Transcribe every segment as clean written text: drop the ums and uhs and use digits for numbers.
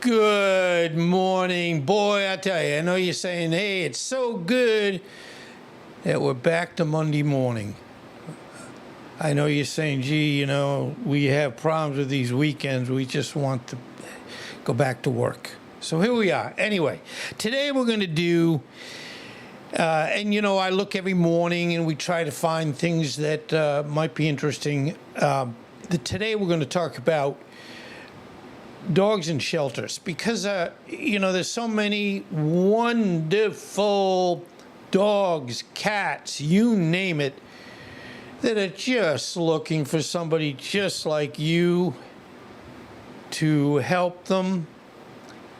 Good morning. Boy, I tell you, I know you're saying, hey, it's so good that we're back to Monday morning. I know you're saying, gee, we have problems with these weekends. We just want to go back to work. So here we are. Anyway, today we're going to do, I look every morning and we try to find things that might be interesting. Today we're going to talk about dogs in shelters because, there's so many wonderful dogs, cats, you name it, that are just looking for somebody just like you to help them.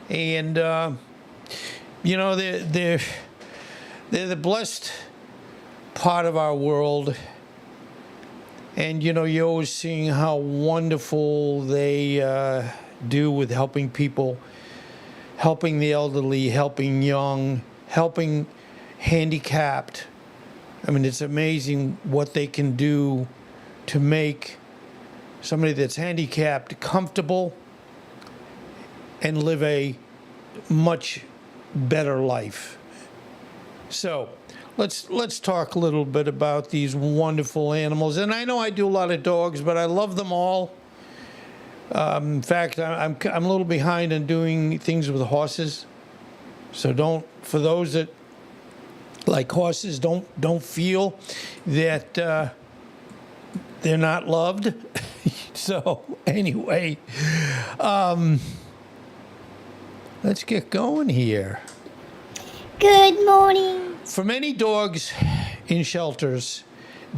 And, they're the blessed part of our world. And, you're always seeing how wonderful they do with helping people, helping the elderly, helping young, helping handicapped. I mean, it's amazing what they can do to make somebody that's handicapped comfortable and live a much better life. So let's talk a little bit about these wonderful animals. And I know I do a lot of dogs, but I love them all. In fact, I'm a little behind on doing things with horses. So for those that like horses, don't feel that they're not loved. So anyway, let's get going here. Good morning. For many dogs in shelters,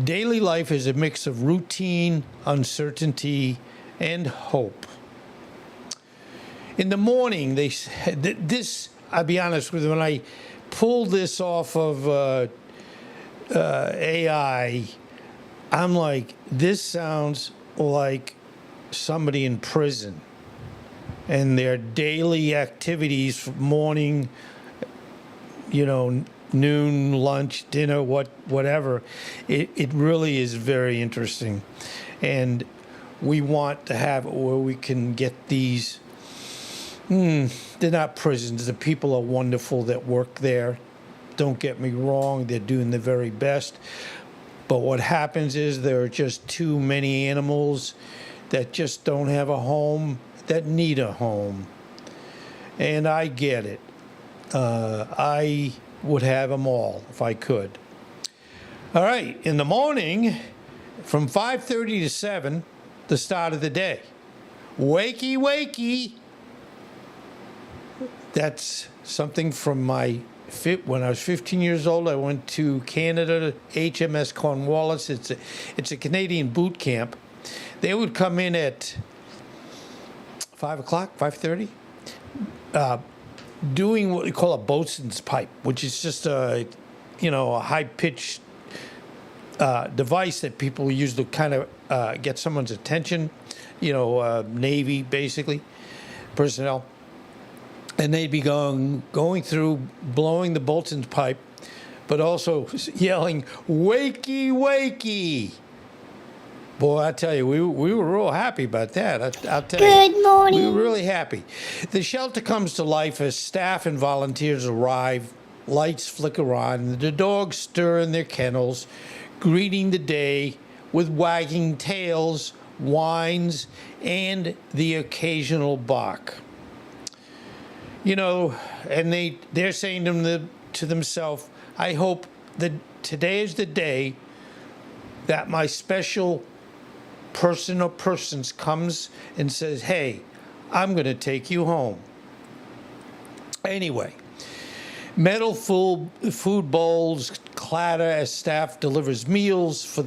daily life is a mix of routine, uncertainty, and hope. In the morning, I'll be honest with you, when I pulled this off of AI, I'm like, this sounds like somebody in prison. And their daily activities, morning, noon, lunch, dinner, whatever, it really is very interesting. And we want to have it where we can get these, they're not prisons. The people are wonderful that work there. Don't get me wrong, they're doing the very best. But what happens is there are just too many animals that just don't have a home, that need a home. And I get it. I would have them all if I could. All right, in the morning, from 5:30 to 7, the start of the day. Wakey, wakey. That's something from when I was 15 years old. I went to Canada, HMS Cornwallis. It's a Canadian boot camp. They would come in at 5 o'clock, 5:30, doing what we call a boatswain's pipe, which is just a high-pitched device that people use to kind of get someone's attention, Navy, basically, personnel. And they'd be going through, blowing the boatswain's pipe, but also yelling, wakey, wakey. Boy, I tell you, we were real happy about that. I'll tell you. Good morning. We were really happy. The shelter comes to life as staff and volunteers arrive, lights flicker on, the dogs stir in their kennels, greeting the day with wagging tails, whines, and the occasional bark. And they're saying to themselves, I hope that today is the day that my special person or persons comes and says, hey, I'm going to take you home. Anyway, metal food bowls clatter as staff delivers meals for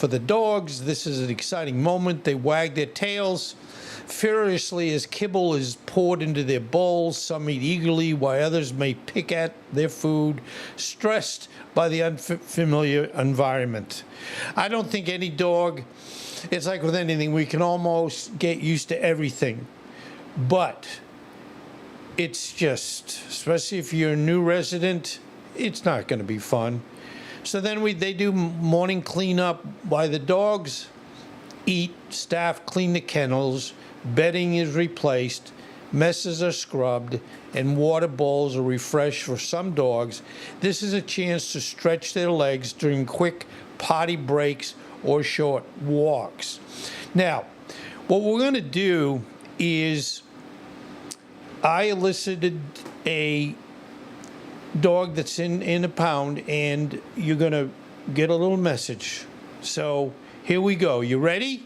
the dogs. This is an exciting moment. They wag their tails furiously as kibble is poured into their bowls. Some eat eagerly, while others may pick at their food, stressed by the unfamiliar environment. I don't think any dog, it's like with anything, we can almost get used to everything. But it's just, especially if you're a new resident, it's not going to be fun. So then they do morning cleanup while the dogs eat, staff clean the kennels, bedding is replaced, messes are scrubbed, and water bowls are refreshed for some dogs. This is a chance to stretch their legs during quick potty breaks or short walks. Now, what we're going to do is I elicited a dog that's in a pound, and you're going to get a little message. So here we go. You ready?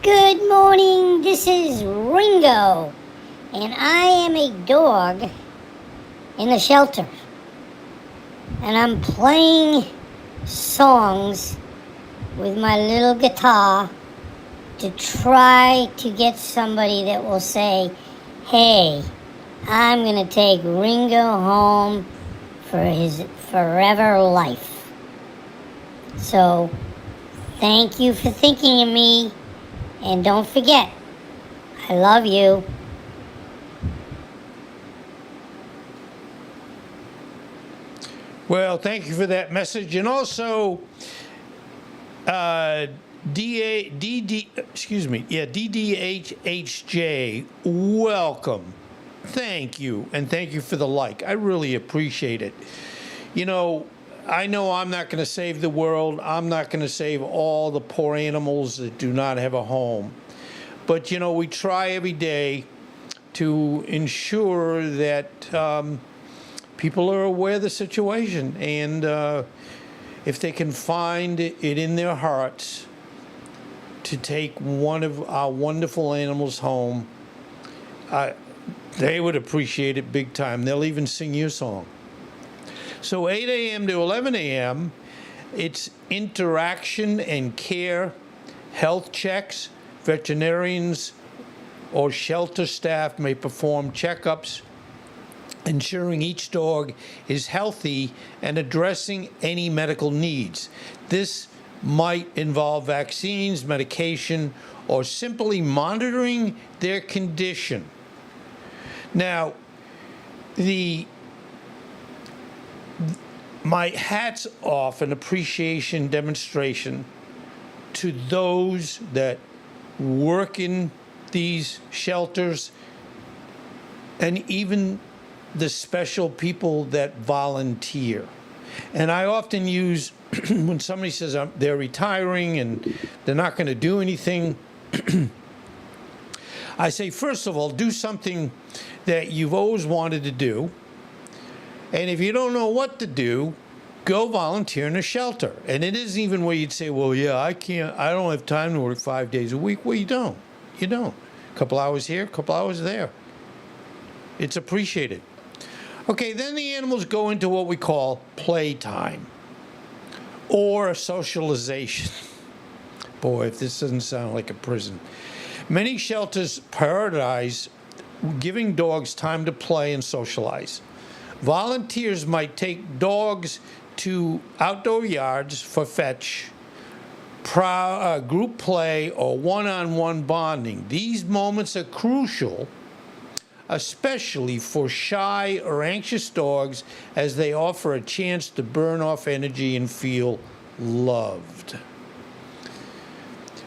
Good morning. This is Ringo, and I am a dog in the shelter. And I'm playing songs with my little guitar to try to get somebody that will say, hey, I'm going to take Ringo home for his forever life. So, thank you for thinking of me, and don't forget, I love you. Well, thank you for that message. And also, DDHHJ, welcome. Thank you. And thank you for the like. I really appreciate it. You know I'm not going to save the world. I'm not going to save all the poor animals that do not have a home. But, we try every day to ensure that people are aware of the situation. And if they can find it in their hearts to take one of our wonderful animals home, they would appreciate it big time. They'll even sing you a song. So 8 a.m. to 11 a.m., it's interaction and care, health checks. Veterinarians or shelter staff may perform checkups, ensuring each dog is healthy and addressing any medical needs. This might involve vaccines, medication, or simply monitoring their condition. Now, my hat's off an appreciation demonstration to those that work in these shelters, and even the special people that volunteer. And I often use, when somebody says they're retiring and they're not going to do anything, I say, first of all, do something that you've always wanted to do. And if you don't know what to do, go volunteer in a shelter. And it isn't even where you'd say, well, yeah, I don't have time to work 5 days a week. Well, you don't. A couple hours here, a couple hours there. It's appreciated. Okay, then the animals go into what we call playtime or socialization. Boy, if this doesn't sound like a prison. Many shelters prioritize giving dogs time to play and socialize. Volunteers might take dogs to outdoor yards for fetch, group play, or one-on-one bonding. These moments are crucial, especially for shy or anxious dogs, as they offer a chance to burn off energy and feel loved.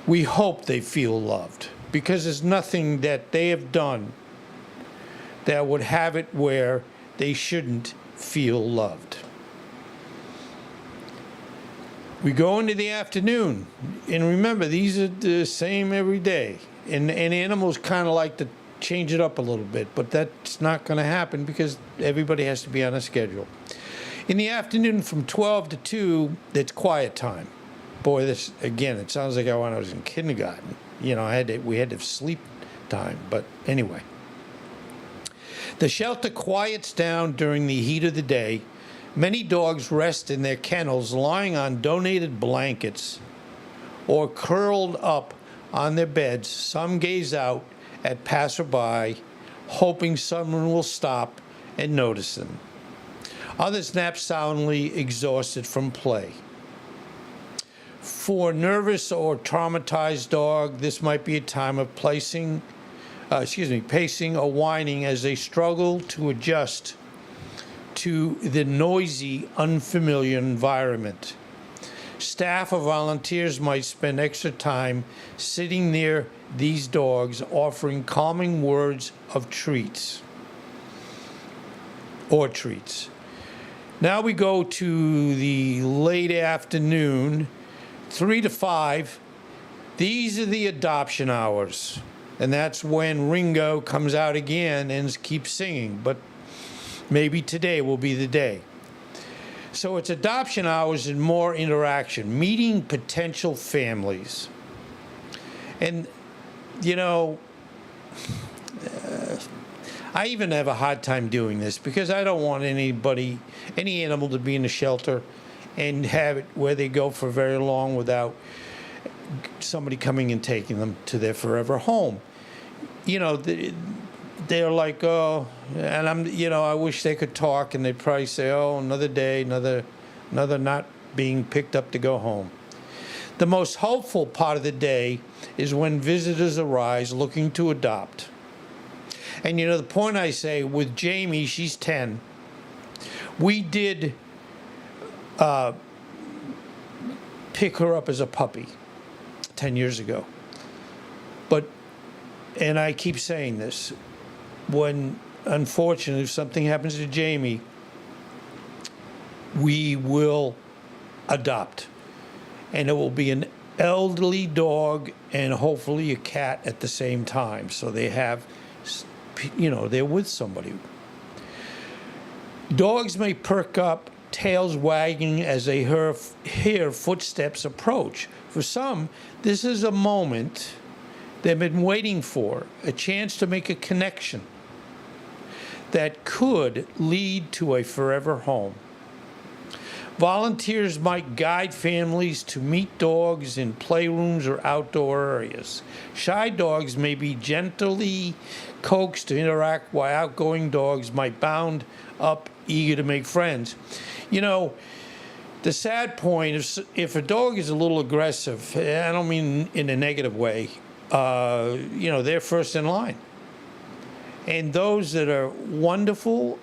We hope they feel loved, because there's nothing that they have done that would have it where they shouldn't feel loved. We go into the afternoon, and remember, these are the same every day. And animals kind of like to change it up a little bit, but that's not going to happen because everybody has to be on a schedule. In the afternoon from 12 to 2, it's quiet time. Boy, this, again, it sounds like when I was in kindergarten. We had to have sleep time, but anyway. The shelter quiets down during the heat of the day. Many dogs rest in their kennels, lying on donated blankets or curled up on their beds. Some gaze out at passerby, hoping someone will stop and notice them. Others nap soundly, exhausted from play. For a nervous or traumatized dog, this might be a time of pacing or whining as they struggle to adjust to the noisy, unfamiliar environment. staff or volunteers might spend extra time sitting near these dogs, offering calming words of treats. Now we go to the late afternoon, 3 to 5. These are the adoption hours. And that's when Ringo comes out again and keeps singing. But maybe today will be the day. So it's adoption hours and more interaction, meeting potential families. And, you know, I even have a hard time doing this because I don't want any animal to be in a shelter and have it where they go for very long without somebody coming and taking them to their forever home. You know, they're like, oh, and I wish they could talk, and they'd probably say, oh, another day, another not being picked up to go home. The most hopeful part of the day is when visitors arise looking to adopt. And the point I say with Jamie, she's 10. We did pick her up as a puppy 10 years ago. And I keep saying this, when unfortunately if something happens to Jamie, we will adopt. And it will be an elderly dog and hopefully a cat at the same time. So they have, they're with somebody. Dogs may perk up, tails wagging as they hear footsteps approach. For some, this is a moment they've been waiting for, a chance to make a connection that could lead to a forever home. Volunteers might guide families to meet dogs in playrooms or outdoor areas. Shy dogs may be gently coaxed to interact, while outgoing dogs might bound up, eager to make friends. The sad point is if a dog is a little aggressive, I don't mean in a negative way, they're first in line. And those that are wonderful,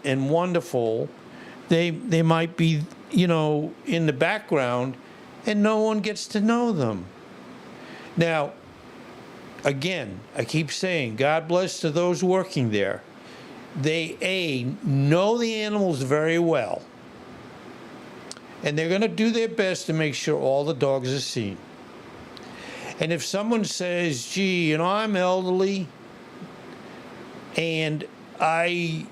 they might be, in the background, and no one gets to know them. Now, again, I keep saying, God bless to those working there. They, know the animals very well. And they're going to do their best to make sure all the dogs are seen. And if someone says, gee, I'm elderly and I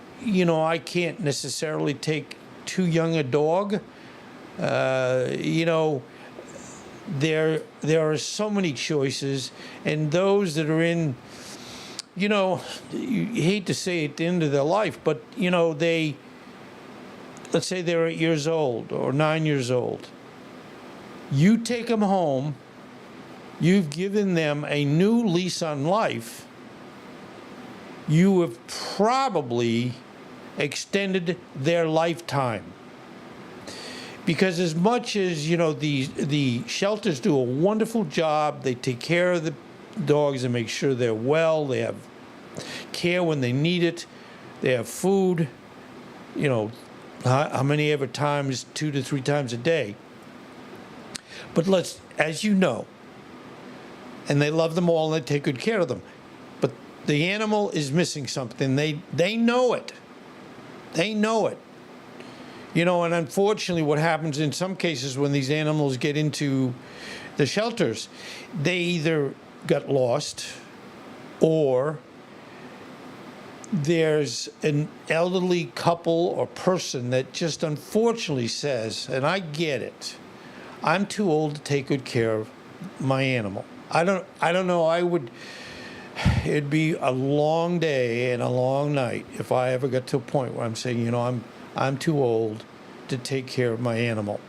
can't necessarily take too young a dog, there are so many choices, and those that are in, you hate to say at the end of their life, but, let's say they're 8 years old or 9 years old. You take them home, you've given them a new lease on life. You have probably extended their lifetime. Because as much as, the shelters do a wonderful job, they take care of the dogs and make sure they're well, they have care when they need it, they have food, how many ever times, 2 to 3 times a day. But as you know, and they love them all and they take good care of them. But the animal is missing something. They know it. They know it. And unfortunately what happens in some cases when these animals get into the shelters, they either got lost or there's an elderly couple or person that just unfortunately says, and I get it, I'm too old to take good care of my animal. I don't know. It'd be a long day and a long night if I ever got to a point where I'm saying, I'm too old to take care of my animal.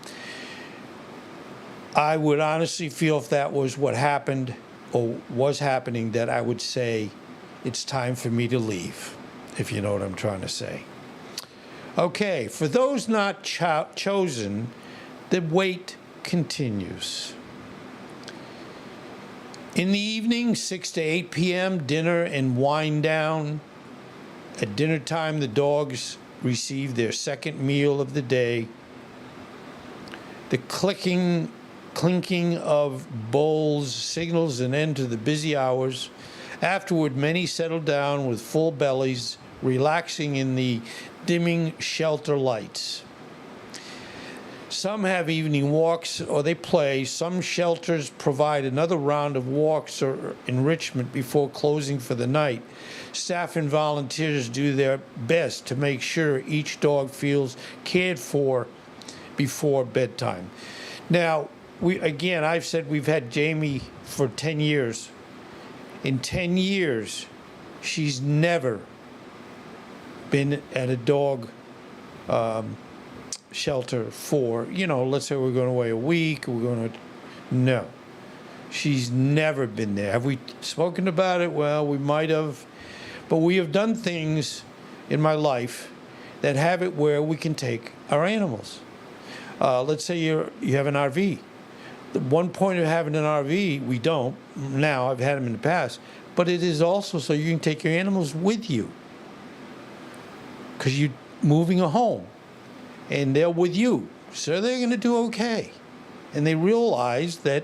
I would honestly feel if that was what happened or was happening, that I would say it's time for me to leave, if you know what I'm trying to say. Okay, for those not chosen, the wait continues. In the evening, 6 to 8 p.m., dinner and wind down. At dinner time, the dogs receive their second meal of the day. The clinking of bowls signals an end to the busy hours. Afterward, many settle down with full bellies, relaxing in the dimming shelter lights. Some have evening walks or they play. Some shelters provide another round of walks or enrichment before closing for the night. Staff and volunteers do their best to make sure each dog feels cared for before bedtime. Now, I've said we've had Jamie for 10 years. In 10 years, she's never been at a dog shelter for, let's say we're going away a week, no. She's never been there. Have we spoken about it? Well, we might have. But we have done things in my life that have it where we can take our animals. Let's say you have an RV. The one point of having an RV, we don't. Now, I've had them in the past. But it is also so you can take your animals with you. Because you're moving a home. And they're with you. So they're going to do okay. And they realize that,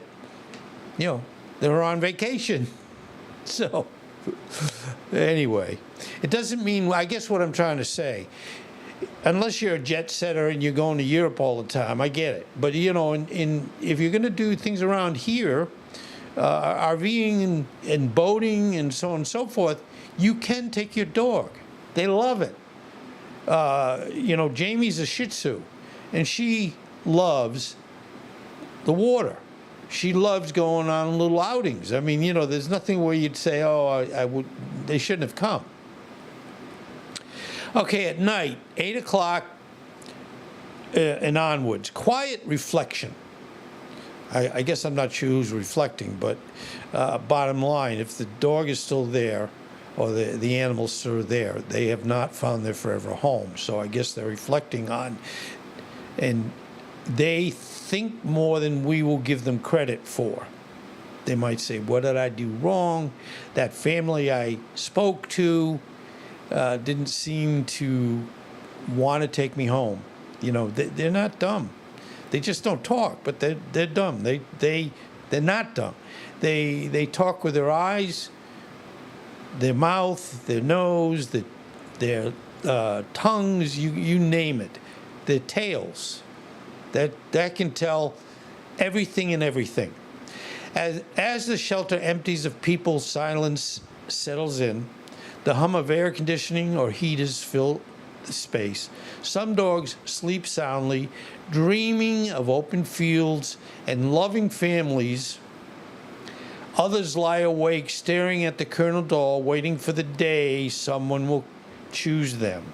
they're on vacation. So, anyway, it doesn't mean, I guess what I'm trying to say, unless you're a jet setter and you're going to Europe all the time, I get it. But, if you're going to do things around here, RVing and boating and so on and so forth, you can take your dog. They love it. Jamie's a Shih Tzu, and she loves the water. She loves going on little outings. I mean, there's nothing where you'd say, they shouldn't have come. Okay, at night, 8 o'clock and onwards, quiet reflection. I guess I'm not sure who's reflecting, but bottom line, if the dog is still there, or the animals are there, they have not found their forever home. So I guess they're reflecting on, and they think more than we will give them credit for. They might say, what did I do wrong? That family I spoke to didn't seem to want to take me home. They're not dumb. They just don't talk, but they're dumb. They're not dumb. They talk with their eyes, their mouth, their nose, their tongues, you name it, their tails. That can tell everything and everything. As the shelter empties of people, silence settles in. The hum of air conditioning or heaters fill the space. Some dogs sleep soundly, dreaming of open fields and loving families. Others lie awake, staring at the kennel door, waiting for the day someone will choose them.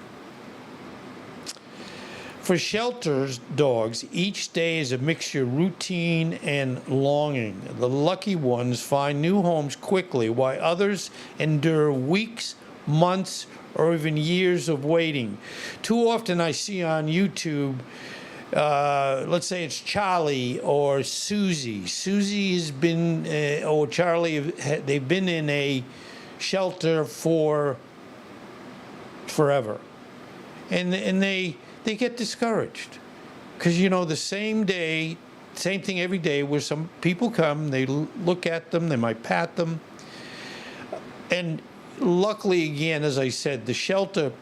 For shelters dogs, each day is a mixture of routine and longing. The lucky ones find new homes quickly, while others endure weeks, months, or even years of waiting. Too often I see on YouTube, let's say it's Charlie or Susie. Susie has been, or Charlie, they've been in a shelter for forever. And they get discouraged. Because, the same thing every day where some people come, they look at them, they might pat them. And luckily, again, as I said, the shelter,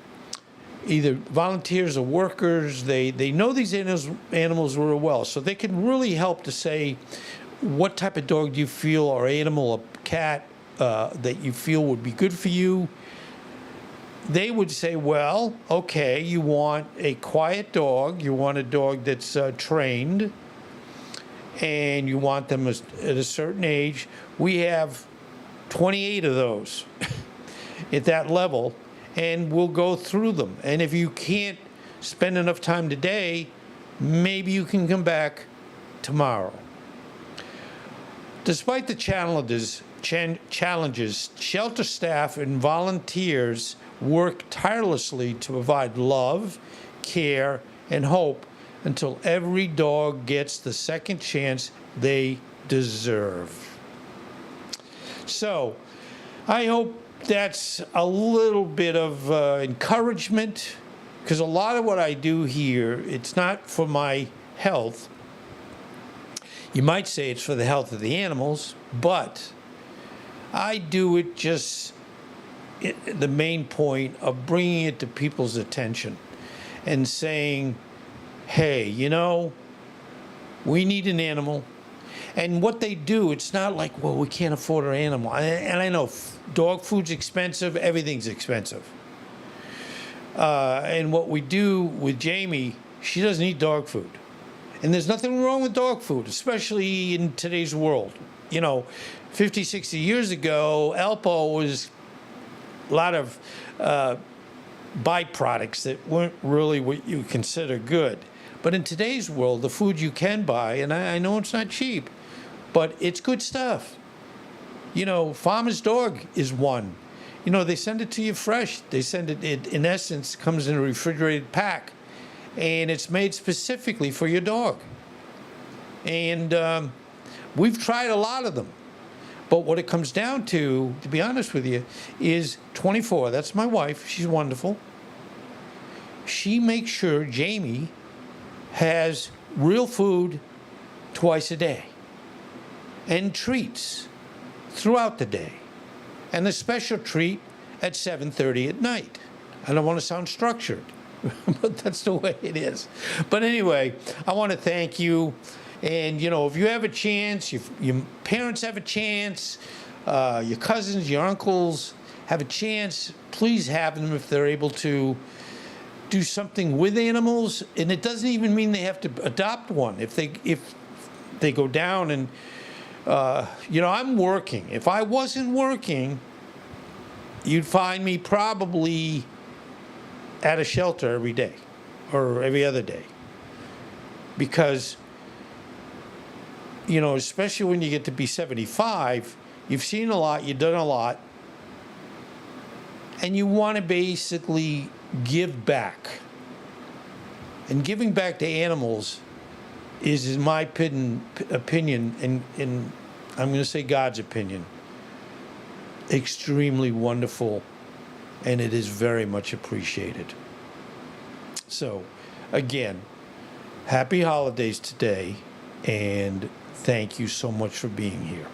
either volunteers or workers, they know these animals really well. So they can really help to say, what type of dog do you feel, or animal, a cat, that you feel would be good for you? They would say, well, okay, you want a quiet dog, you want a dog that's trained, and you want them at a certain age. We have 28 of those at that level, and we'll go through them. And if you can't spend enough time today, maybe you can come back tomorrow. Despite the challenges, shelter staff and volunteers work tirelessly to provide love, care, and hope until every dog gets the second chance they deserve. So, I hope that's a little bit of encouragement, because a lot of what I do here, it's not for my health. You might say it's for the health of the animals, but I do it just the main point of bringing it to people's attention and saying, hey, we need an animal. And what they do, it's not like, well, we can't afford an animal. And I know dog food's expensive, everything's expensive. And what we do with Jamie, she doesn't eat dog food. And there's nothing wrong with dog food, especially in today's world. 50, 60 years ago, Alpo was a lot of byproducts that weren't really what you consider good. But in today's world, the food you can buy, and I know it's not cheap, but it's good stuff. Farmer's Dog is one. They send it to you fresh. They send it in essence, comes in a refrigerated pack. And it's made specifically for your dog. And we've tried a lot of them. But what it comes down to be honest with you, is 24. That's my wife. She's wonderful. She makes sure Jamie has real food twice a day and treats throughout the day and a special treat at 7:30 at night. I don't want to sound structured, but that's the way it is. But anyway, I want to thank you. And, if you have a chance, your parents have a chance, your cousins, your uncles have a chance, please have them if they're able to do something with animals. And it doesn't even mean they have to adopt one. If they go down and, I'm working. If I wasn't working, you'd find me probably at a shelter every day or every other day. Because, especially when you get to be 75, you've seen a lot, you've done a lot, and you want to basically give back. And giving back to animals is, in my opinion, and I'm going to say God's opinion, extremely wonderful, and it is very much appreciated. So, again, happy holidays today, and thank you so much for being here.